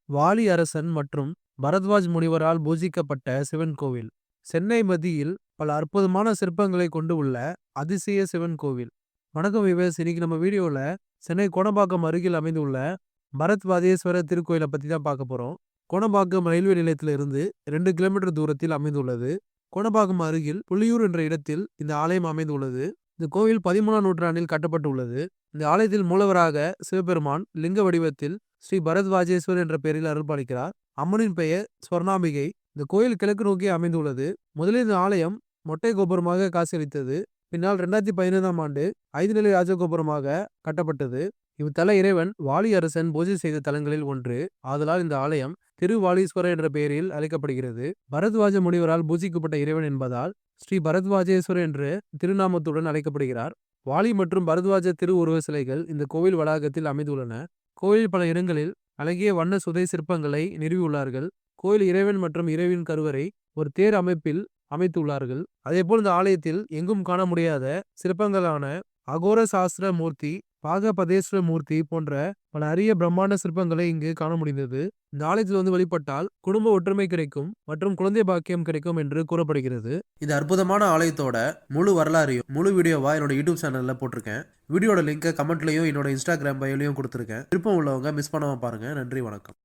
வாலி அரசன் மற்றும் பரத்வாஜ் முனிவரால் பூஜிக்கப்பட்ட சிவன் கோவில். சென்னை மத்தியில் பல அற்புதமான சிற்பங்களை கொண்டு உள்ள அதிசய சிவன் கோவில். வணக்கம் விவேஸ், இன்னைக்கு நம்ம வீடியோல சென்னை கோடம்பாக்கம் அருகில் அமைந்துள்ள பரத்வாஜேஸ்வரர் திருக்கோயிலை பத்தி தான் பார்க்க போறோம். கோடம்பாக்கம் ரயில்வே நிலையத்திலிருந்து 2 கிலோமீட்டர் தூரத்தில் அமைந்துள்ளது. கோடம்பாக்கம் அருகில் புலியூர் என்ற இடத்தில் இந்த ஆலயம் அமைந்துள்ளது. இந்த கோவில் 13ஆம் நூற்றாண்டில் கட்டப்பட்டுள்ளது. இந்த ஆலயத்தில் மூலவராக சிவபெருமான் லிங்க வடிவத்தில் ஸ்ரீ பரத்வாஜேஸ்வர் என்ற பெயரில் அருள்பாலிக்கிறார். அம்மனின் பெயர் ஸ்வர்ணாம்பிகை. இந்த கோயில் கிழக்கு நோக்கி அமைந்துள்ளது. முதலில் இந்த ஆலயம் மொட்டை கோபுரமாக காட்சியளித்தது. பின்னால் 2015ஆம் ஆண்டு 5 நிலை ராஜகோபுரமாக கட்டப்பட்டது. இவ்தல இறைவன் வாலி அரசன் பூஜை செய்த தலங்களில் ஒன்று. ஆதலால் இந்த ஆலயம் திருவாலீஸ்வரர் என்ற பெயரில் அழைக்கப்படுகிறது. பரத்வாஜ முனிவரால் பூஜிக்கப்பட்ட இறைவன் என்பதால் ஸ்ரீ பரத்வாஜேஸ்வரர் என்று திருநாமத்துடன் அழைக்கப்படுகிறார். வாலி மற்றும் பரத்வாஜ திருவுருவ சிலைகள் இந்த கோவில் வளாகத்தில் அமைந்துள்ளன. கோயில் பல இடங்களில் அழகிய வண்ண சுதை சிற்பங்களை நிறுவியுள்ளார்கள். கோயில் இறைவன் மற்றும் இறைவின் கருவறை ஒரு தேர் அமைப்பில் அமைத்துள்ளார்கள். அதேபோல் இந்த ஆலயத்தில் எங்கும் காண முடியாத சிற்பங்களான அகோர சாஸ்திர மூர்த்தி, பாகபதேஸ்வர மூர்த்தி போன்ற பல அரிய பிரம்மாண்ட சிற்பங்களை இங்கு காண முடிந்தது. இந்த ஆலயத்தில் வழிபட்டால் குடும்ப ஒற்றுமை கிடைக்கும் மற்றும் குழந்தை பாக்கியம் கிடைக்கும் என்று கூறப்படுகிறது. இது அற்புதமான ஆலயத்தோட முழு வரலாறையும் முழு வீடியோவா என்னோட யூடியூப் சேனல்ல போட்டிருக்கேன். வீடியோட லிங்கை கமெண்ட்லயும் என்னோட இன்ஸ்டாகிராம் பயோலையும் கொடுத்துருக்கேன். விருப்பம் உள்ளவங்க மிஸ் பண்ணாம பாருங்க. நன்றி, வணக்கம்.